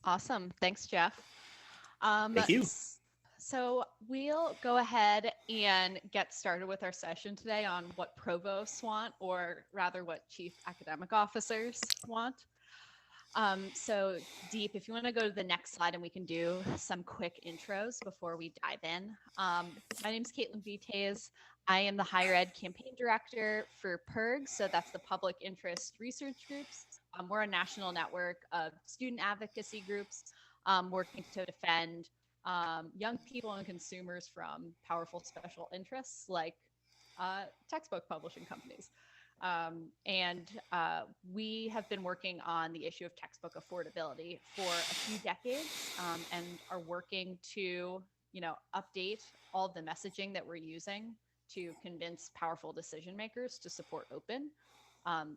Awesome. Thanks, Jeff. Um, Thank you. s- so we'll go ahead and get started with our session today on what provosts want, or rather what chief academic officers want. So Deep, if you want to go to the next slide and we can do some quick intros before we dive in. My name is Caitlin Vites. I am the higher ed campaign director for PIRG. So that's the Public Interest Research Groups. We're a national network of student advocacy groups working to defend young people and consumers from powerful special interests like textbook publishing companies. And we have been working on the issue of textbook affordability for a few decades, and are working to, update all the messaging that we're using to convince powerful decision makers to support open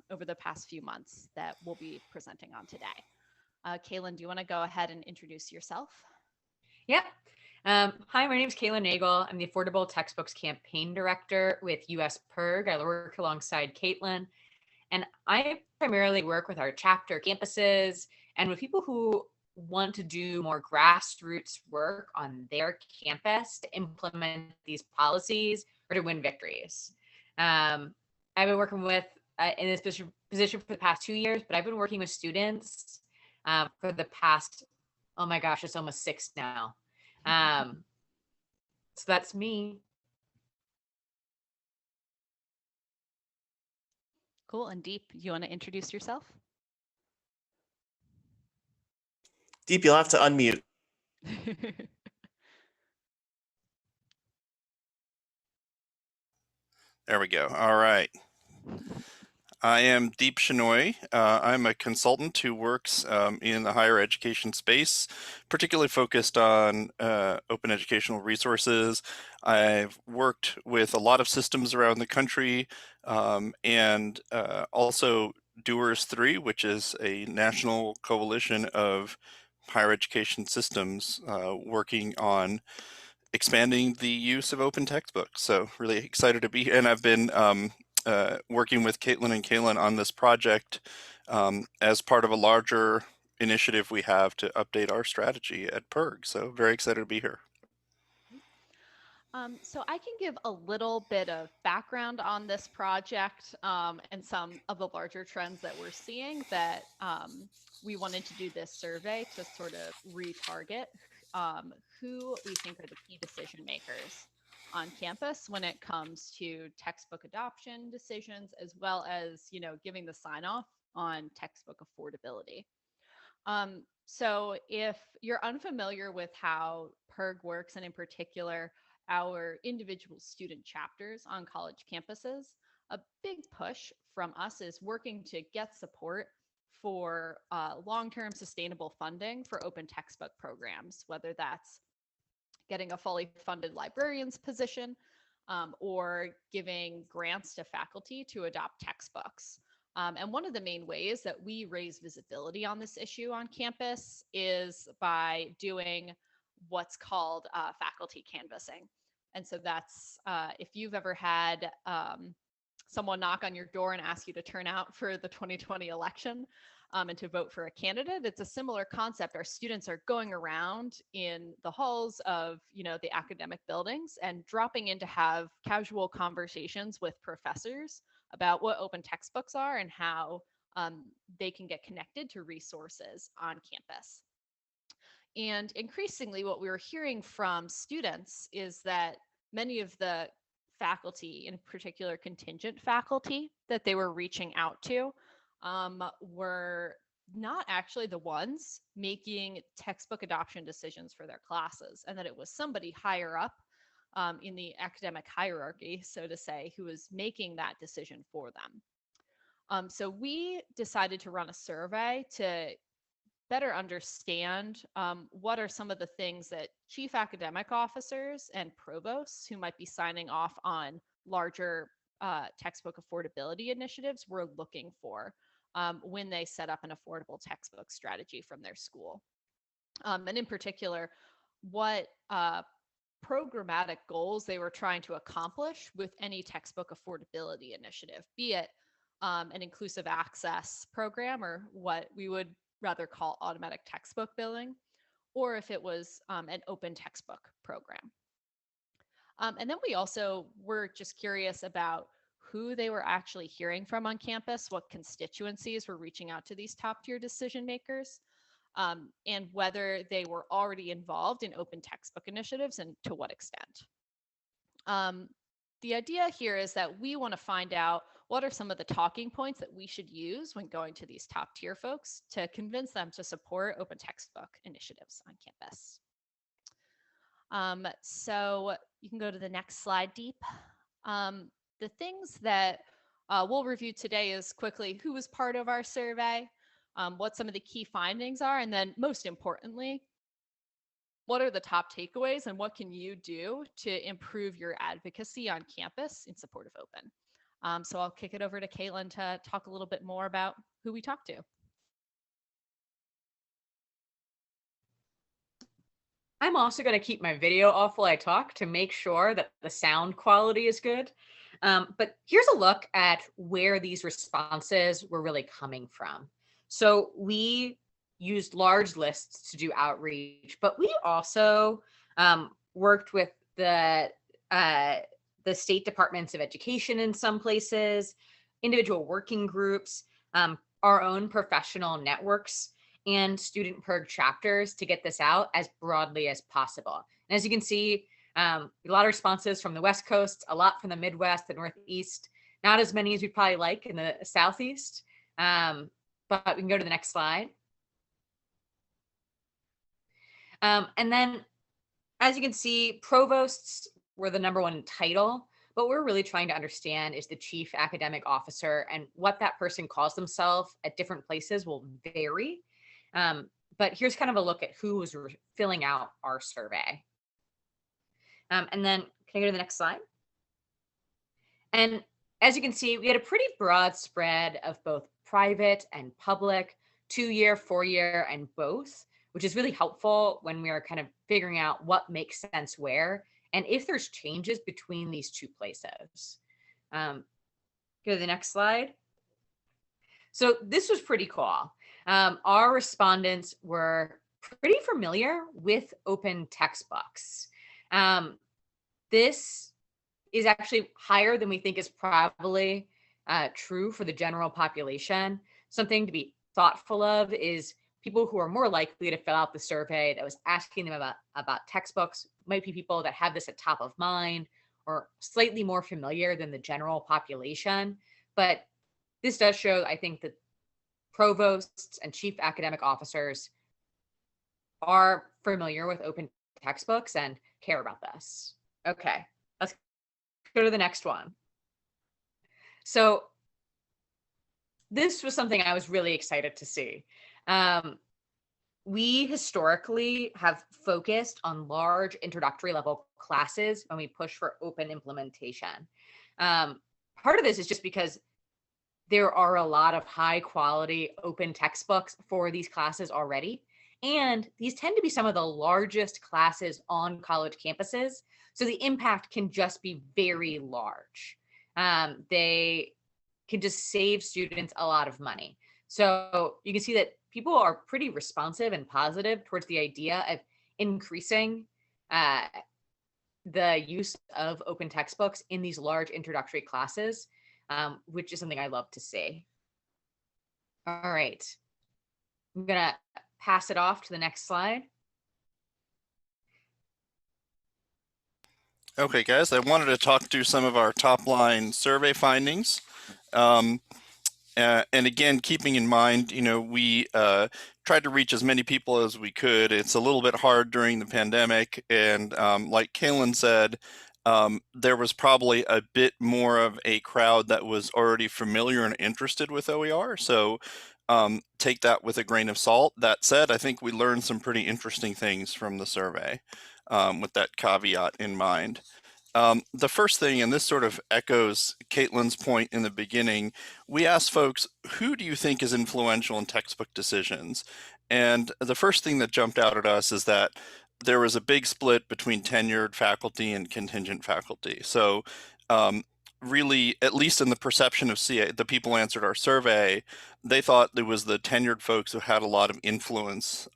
over the past few months that we'll be presenting on today. Kaylin, do you want to go ahead and introduce yourself? Yep. Hi, my name is Kaylin Nagel. I'm the Affordable Textbooks Campaign Director with US PIRG. I work alongside Caitlin, and I primarily work with our chapter campuses and with people who want to do more grassroots work on their campus to implement these policies or to win victories. I've been working with in this position for the past 2 years, but I've been working with students for the past, oh my gosh, it's almost 6 now. So that's me. Cool. And Deep, you want to introduce yourself? Deep, you'll have to unmute. There we go. All right. I am Deep Shenoy. I'm a consultant who works in the higher education space, particularly focused on open educational resources. I've worked with a lot of systems around the country, and also Doers 3, which is a national coalition of higher education systems working on expanding the use of open textbooks. So really excited to be here. And I've been working with Caitlin and Kaylin on this project as part of a larger initiative we have to update our strategy at PIRG. So very excited to be here. So I can give a little bit of background on this project and some of the larger trends that we're seeing that we wanted to do this survey to sort of retarget who we think are the key decision makers on campus when it comes to textbook adoption decisions, as well as, giving the sign off on textbook affordability. So if you're unfamiliar with how PIRG works, and in particular, our individual student chapters on college campuses, a big push from us is working to get support for long-term sustainable funding for open textbook programs, whether that's getting a fully funded librarian's position or giving grants to faculty to adopt textbooks. And one of the main ways that we raise visibility on this issue on campus is by doing what's called faculty canvassing. And so that's if you've ever had someone knock on your door and ask you to turn out for the 2020 election and to vote for a candidate, it's a similar concept. Our students are going around in the halls of, the academic buildings and dropping in to have casual conversations with professors about what open textbooks are and how they can get connected to resources on campus. And increasingly, what we were hearing from students is that many of the faculty, in particular contingent faculty, that they were reaching out to were not actually the ones making textbook adoption decisions for their classes, and that it was somebody higher up in the academic hierarchy, so to say, who was making that decision for them. So we decided to run a survey to better understand what are some of the things that chief academic officers and provosts who might be signing off on larger textbook affordability initiatives were looking for when they set up an affordable textbook strategy from their school. And in particular, what programmatic goals they were trying to accomplish with any textbook affordability initiative, be it an inclusive access program, or what we would rather call automatic textbook billing, or if it was an open textbook program. And then we also were just curious about who they were actually hearing from on campus, what constituencies were reaching out to these top tier decision makers, and whether they were already involved in open textbook initiatives and to what extent. The idea here is that we want to find out what are some of the talking points that we should use when going to these top tier folks to convince them to support open textbook initiatives on campus. So you can go to the next slide, Deep. The things that we'll review today is quickly who was part of our survey, what some of the key findings are, and then most importantly, what are the top takeaways and what can you do to improve your advocacy on campus in support of open? So I'll kick it over to Caitlin to talk a little bit more about who we talked to. I'm also going to keep my video off while I talk to make sure that the sound quality is good. But here's a look at where these responses were really coming from. So we used large lists to do outreach, but we also worked with the state departments of education in some places, individual working groups, our own professional networks, and student PIRG chapters to get this out as broadly as possible. And as you can see, a lot of responses from the West Coast, a lot from the Midwest, the Northeast, not as many as we'd probably like in the Southeast. But we can go to the next slide. And then, as you can see, provosts were the #1 title. What we're really trying to understand is the chief academic officer, and what that person calls themselves at different places will vary. But here's kind of a look at who was filling out our survey. And then can I go to the next slide? And as you can see, we had a pretty broad spread of both private and public, 2-year, 4-year, and both, which is really helpful when we are kind of figuring out what makes sense where, and if there's changes between these two places. Go to the next slide. So this was pretty cool. Our respondents were pretty familiar with open textbooks. This is actually higher than we think is probably true for the general population. Something to be thoughtful of is people who are more likely to fill out the survey that was asking them about textbooks might be people that have this at top of mind or slightly more familiar than the general population. But this does show, I think, that provosts and chief academic officers are familiar with open textbooks and care about this. Okay, let's go to the next one. So this was something I was really excited to see. We historically have focused on large introductory level classes when we push for open implementation. Part of this is just because there are a lot of high quality open textbooks for these classes already. And these tend to be some of the largest classes on college campuses. So the impact can just be very large. They can just save students a lot of money. So you can see that people are pretty responsive and positive towards the idea of increasing the use of open textbooks in these large introductory classes, which is something I love to see. All right, I'm gonna pass it off to the next slide. Okay, guys, I wanted to talk through some of our top line survey findings. And again, keeping in mind, we tried to reach as many people as we could. It's a little bit hard during the pandemic. And like Kaylin said, there was probably a bit more of a crowd that was already familiar and interested with OER. So take that with a grain of salt. That said, I think we learned some pretty interesting things from the survey with that caveat in mind. The first thing, and this sort of echoes Caitlin's point in the beginning, we asked folks, who do you think is influential in textbook decisions? And the first thing that jumped out at us is that there was a big split between tenured faculty and contingent faculty. So really, at least in the perception of CA, the people who answered our survey, they thought it was the tenured folks who had a lot of influence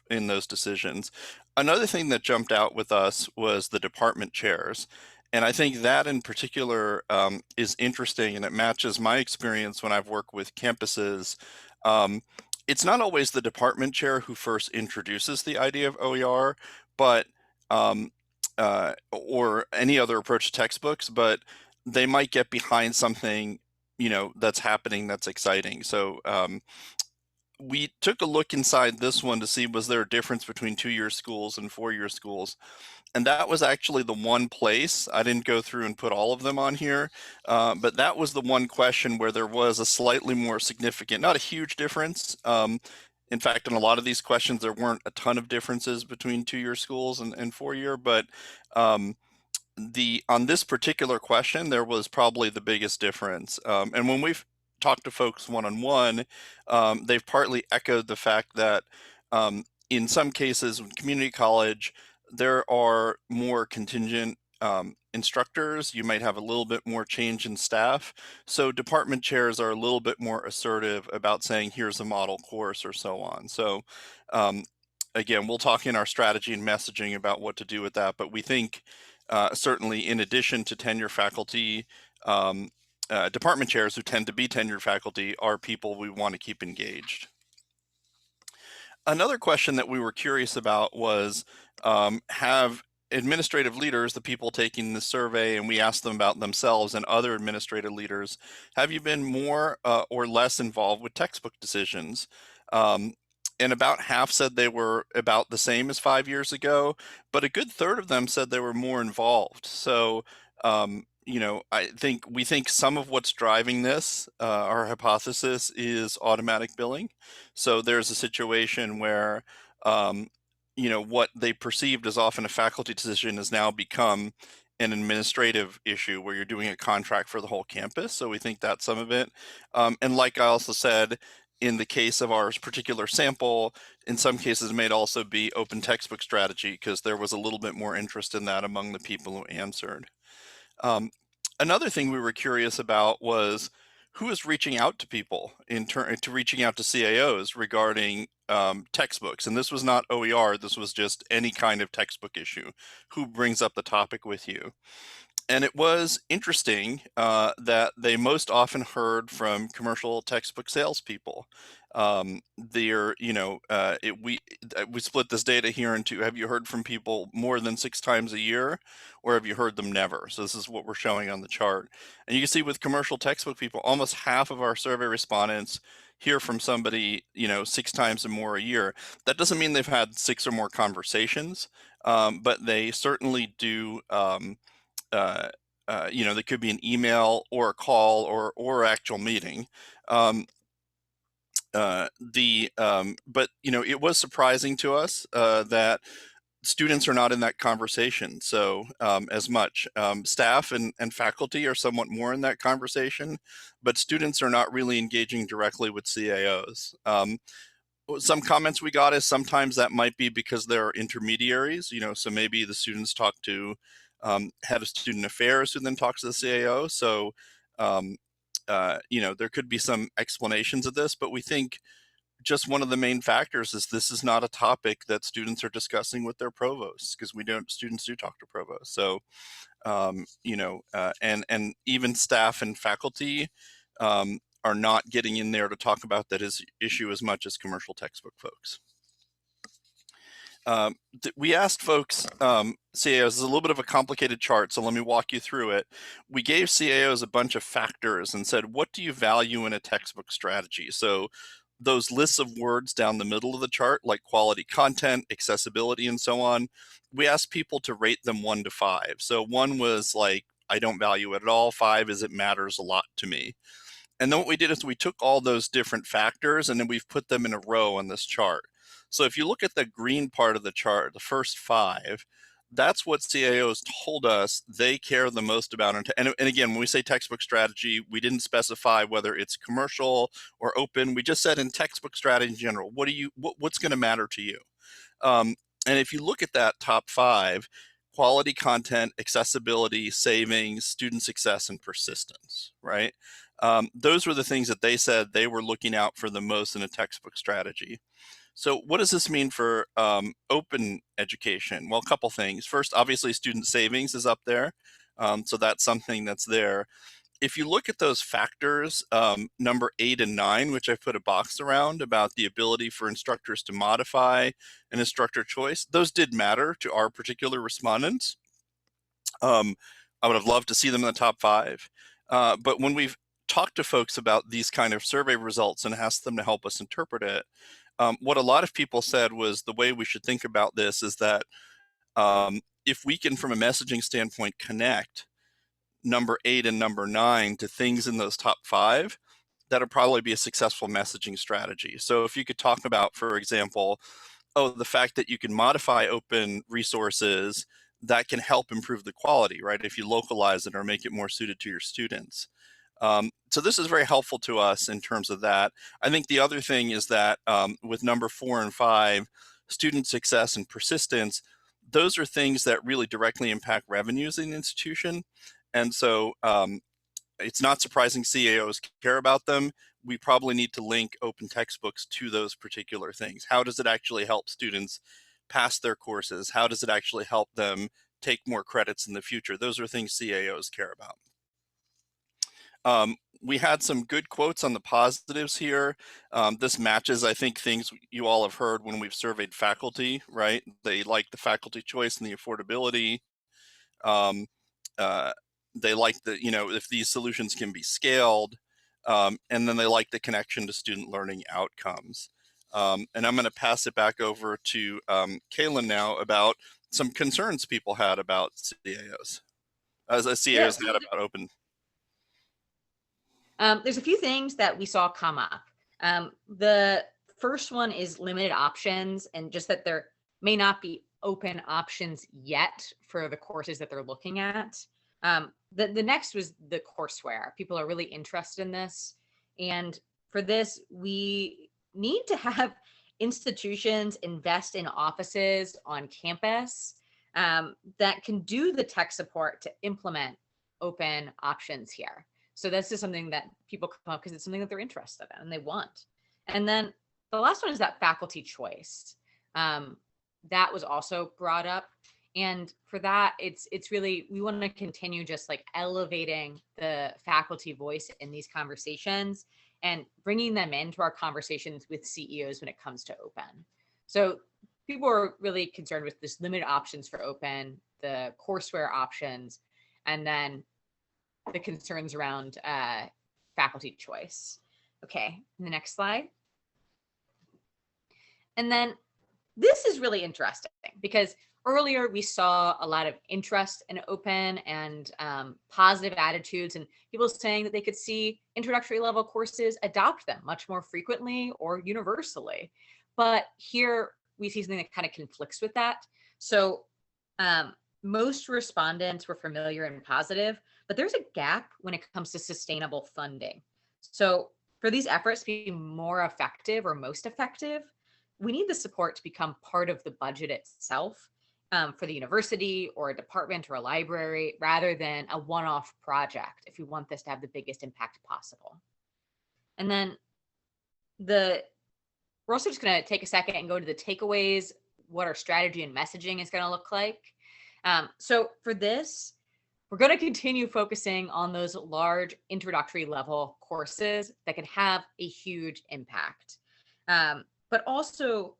in those decisions. Another thing that jumped out with us was the department chairs. And I think that in particular is interesting, and it matches my experience when I've worked with campuses. It's not always the department chair who first introduces the idea of OER, but or any other approach to textbooks, but they might get behind something, that's happening that's exciting. So we took a look inside this one to see, was there a difference between 2-year schools and 4-year schools? And that was actually the one place. I didn't go through and put all of them on here, but that was the one question where there was a slightly more significant, not a huge difference. In fact, in a lot of these questions, there weren't a ton of differences between 2-year schools and 4-year, but on this particular question, there was probably the biggest difference. And when we've talked to folks one-on-one, they've partly echoed the fact that in some cases, with community college, there are more contingent instructors. You might have a little bit more change in staff. So department chairs are a little bit more assertive about saying, here's a model course or so on. So again, we'll talk in our strategy and messaging about what to do with that. But we think certainly in addition to tenure faculty, department chairs who tend to be tenured faculty are people we want to keep engaged. Another question that we were curious about was, have administrative leaders, the people taking the survey, and we asked them about themselves and other administrative leaders, have you been more or less involved with textbook decisions? And about half said they were about the same as 5 years ago, but a good third of them said they were more involved. So, we think some of what's driving this, our hypothesis, is automatic billing. So there's a situation where, what they perceived as often a faculty decision has now become an administrative issue where you're doing a contract for the whole campus. So we think that's some of it. And like I also said, in the case of our particular sample, in some cases it may also be open textbook strategy because there was a little bit more interest in that among the people who answered. Another thing we were curious about was who is reaching out to people to reaching out to CAOs regarding textbooks. And this was not OER, this was just any kind of textbook issue. Who brings up the topic with you? And it was interesting that they most often heard from commercial textbook salespeople. We split this data here into, have you heard from people more than 6 times a year, or have you heard them never? So this is what we're showing on the chart. And you can see with commercial textbook people, almost half of our survey respondents hear from somebody, 6 times or more a year. That doesn't mean they've had 6 or more conversations, but they certainly do. There could be an email or a call or actual meeting. But it was surprising to us that students are not in that conversation so as much. Staff and faculty are somewhat more in that conversation, but students are not really engaging directly with CAOs. Some comments we got is sometimes that might be because there are intermediaries, so maybe the students talk to head of student affairs who then talks to the CAO. So, there could be some explanations of this, but we think just one of the main factors is this is not a topic that students are discussing with their provosts, because students do talk to provosts. So, and even staff and faculty are not getting in there to talk about that issue as much as commercial textbook folks. We asked folks, CAOs, this is a little bit of a complicated chart, so let me walk you through it. We gave CAOs a bunch of factors and said, what do you value in a textbook strategy? So those lists of words down the middle of the chart, like quality content, accessibility, and so on, we asked people to rate them 1 to 5. So 1 was like, I don't value it at all. 5 is it matters a lot to me. And then what we did is we took all those different factors and then we've put them in a row on this chart. So if you look at the green part of the chart, the first 5, that's what CAOs told us they care the most about. And again, when we say textbook strategy, we didn't specify whether it's commercial or open. We just said in textbook strategy in general, what's going to matter to you? And if you look at that top 5, quality content, accessibility, savings, student success, and persistence, right? Those were the things that they said they were looking out for the most in a textbook strategy. So what does this mean for open education? Well, a couple things. First, obviously, student savings is up there. So that's something that's there. If you look at those factors, number 8 and 9, which I've put a box around about the ability for instructors to modify an instructor choice, those did matter to our particular respondents. I would have loved to see them in the top 5. But when we've talked to folks about these kind of survey results and asked them to help us interpret it, what a lot of people said was the way we should think about this is that if we can, from a messaging standpoint, connect number 8 and number 9 to things in those top 5, that'll probably be a successful messaging strategy. So if you could talk about, for example, the fact that you can modify open resources that can help improve the quality, right? If you localize it or make it more suited to your students. So this is very helpful to us in terms of that. I think the other thing is that with number 4 and 5, student success and persistence, those are things that really directly impact revenues in the institution. And so it's not surprising CAOs care about them. We probably need to link open textbooks to those particular things. How does it actually help students pass their courses? How does it actually help them take more credits in the future? Those are things CAOs care about. We had some good quotes on the positives here. This matches, I think, things you all have heard when we've surveyed faculty, right? They like the faculty choice and the affordability. They like the, if these solutions can be scaled, and then they like the connection to student learning outcomes. And I'm going to pass it back over to Kaylin now about some concerns people had about CAOs, as CAOs had about open. There's a few things that we saw come up. The first one is limited options, and just that there may not be open options yet for the courses that they're looking at. The next was the courseware. People are really interested in this. And for this, we need to have institutions invest in offices on campus that can do the tech support to implement open options here. So this is something that people come up because it's something that they're interested in and they want. And then the last one is that faculty choice. That was also brought up. And for that, it's really, we want to continue just like elevating the faculty voice in these conversations and bringing them into our conversations with CEOs when it comes to open. So people are really concerned with this limited options for open, the courseware options, and then the concerns around faculty choice. Okay, the next slide. And then this is really interesting because earlier we saw a lot of interest in open and positive attitudes and people saying that they could see introductory level courses adopt them much more frequently or universally. But here we see something that kind of conflicts with that. So most respondents were familiar and positive, but there's a gap when it comes to sustainable funding. So for these efforts to be more effective or most effective, we need the support to become part of the budget itself for the university or a department or a library, rather than a one-off project if we want this to have the biggest impact possible. And then we're also just going to take a second and go to the takeaways, what our strategy and messaging is going to look like. So for this, we're going to continue focusing on those large introductory level courses that can have a huge impact, but also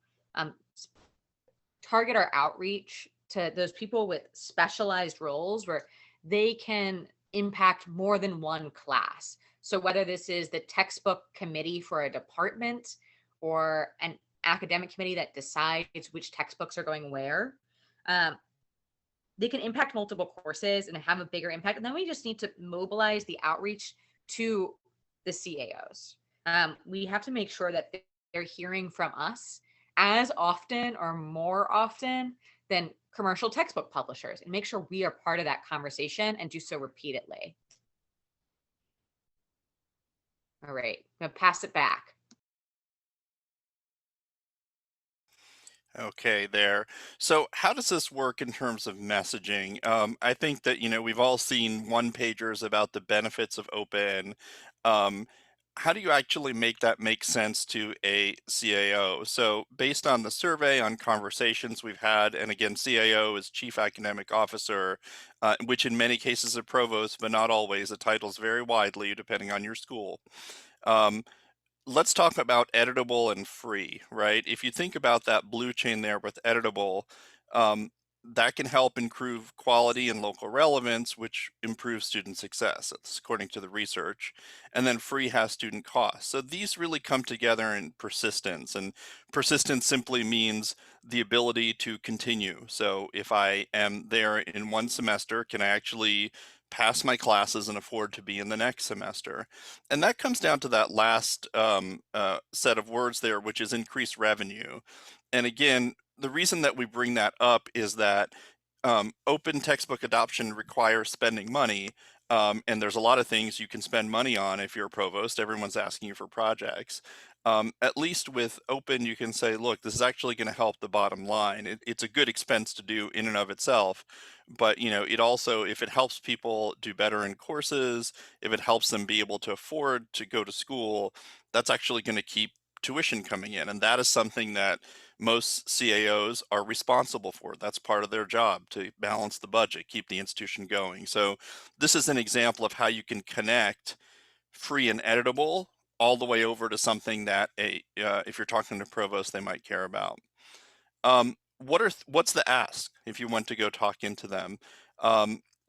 target our outreach to those people with specialized roles where they can impact more than one class. So whether this is the textbook committee for a department or an academic committee that decides which textbooks are going where, they can impact multiple courses and have a bigger impact. And then we just need to mobilize the outreach to the CAOs. We have to make sure that they're hearing from us as often or more often than commercial textbook publishers, and make sure we are part of that conversation and do so repeatedly. All right, I'm gonna pass it back. Okay, there. So, how does this work in terms of messaging? I think that, we've all seen one pagers about the benefits of open. Um, how do you actually make that make sense to a CAO? So, based on the survey, on conversations we've had, and again, CAO is Chief Academic Officer, which in many cases are provost, but not always. The titles vary widely depending on your school. Um, let's talk about editable and free, right? If you think about that blue chain there with editable, um, that can help improve quality and local relevance, which improves student success. That's according to the research. And then free has student costs. So these really come together in persistence. And persistence simply means the ability to continue. So if I am there in one semester, can I actually pass my classes and afford to be in the next semester? And that comes down to that last set of words there, which is increased revenue. And again, the reason that we bring that up is that open textbook adoption requires spending money. And there's a lot of things you can spend money on if you're a provost. Everyone's asking you for projects. At least with open, you can say, look, this is actually going to help the bottom line. It's a good expense to do in and of itself. But, it also, if it helps people do better in courses, if it helps them be able to afford to go to school, that's actually going to keep tuition coming in. And that is something that most CAOs are responsible for. That's part of their job, to balance the budget, keep the institution going. So this is an example of how you can connect free and editable all the way over to something that if you're talking to provost, they might care about. What's the ask if you want to go talk into them?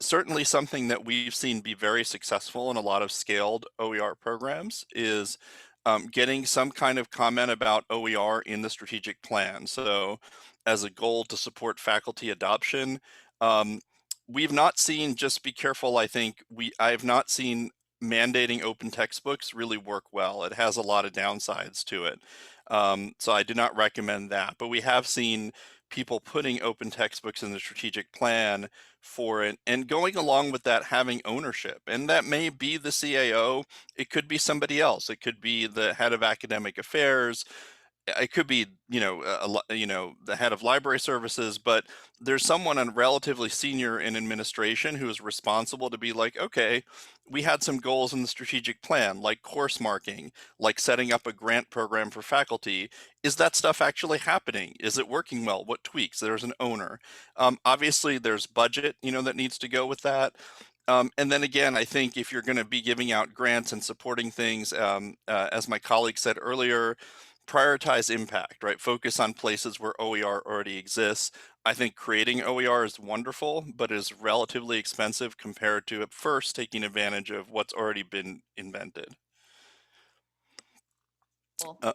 Certainly something that we've seen be very successful in a lot of scaled OER programs is getting some kind of comment about OER in the strategic plan. So as a goal to support faculty adoption, um, we've not seen, just be careful, I have not seen mandating open textbooks really work well. It has a lot of downsides to it. So I do not recommend that. But we have seen people putting open textbooks in the strategic plan for it, and going along with that, having ownership. And that may be the CAO, it could be somebody else, it could be the head of academic affairs, it could be, the head of library services, but there's someone on relatively senior in administration who is responsible to be like, okay, we had some goals in the strategic plan, like course marking, like setting up a grant program for faculty. Is that stuff actually happening? Is it working well? What tweaks? There's an owner. Obviously, there's budget, that needs to go with that. And then again, I think if you're going to be giving out grants and supporting things, as my colleague said earlier, prioritize impact, right? Focus on places where OER already exists. I think creating OER is wonderful, but is relatively expensive compared to at first taking advantage of what's already been invented.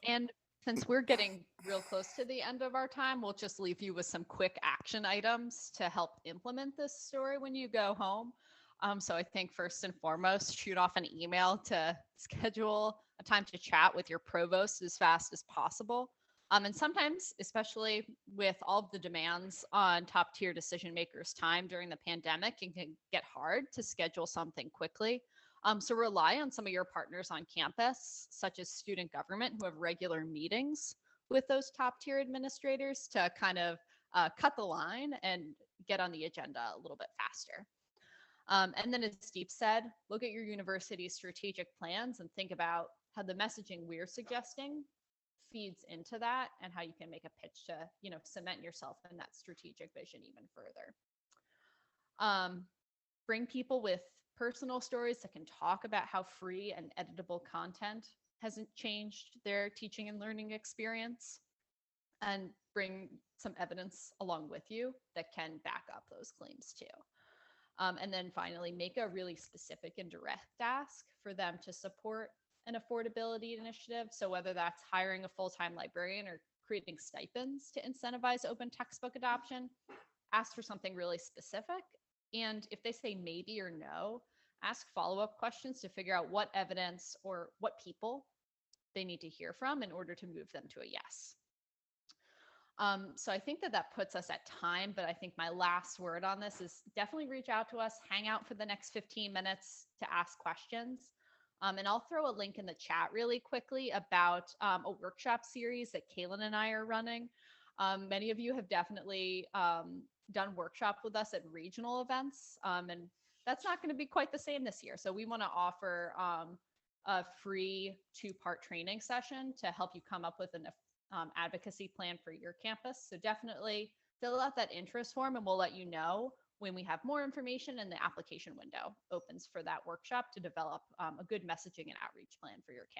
And since we're getting real close to the end of our time, we'll just leave you with some quick action items to help implement this story when you go home. So I think first and foremost, shoot off an email to schedule a time to chat with your provost as fast as possible. And sometimes, especially with all of the demands on top tier decision makers' time during the pandemic, it can get hard to schedule something quickly. So rely on some of your partners on campus, such as student government, who have regular meetings with those top tier administrators to kind of cut the line and get on the agenda a little bit faster. And then, as Steve said, look at your university's strategic plans and think about how the messaging we're suggesting feeds into that and how you can make a pitch to, cement yourself in that strategic vision even further. Bring people with personal stories that can talk about how free and editable content hasn't changed their teaching and learning experience, and bring some evidence along with you that can back up those claims too. And then finally, make a really specific and direct ask for them to support an affordability initiative. So whether that's hiring a full-time librarian or creating stipends to incentivize open textbook adoption, ask for something really specific. And if they say maybe or no, ask follow-up questions to figure out what evidence or what people they need to hear from in order to move them to a yes. So I think that puts us at time, but I think my last word on this is definitely reach out to us, hang out for the next 15 minutes to ask questions. And I'll throw a link in the chat really quickly about a workshop series that Kaylin and I are running. Many of you have definitely done workshops with us at regional events, and that's not going to be quite the same this year. So we want to offer a free 2-part training session to help you come up with an advocacy plan for your campus. So definitely fill out that interest form, and we'll let you know when we have more information and the application window opens for that workshop to develop a good messaging and outreach plan for your campus.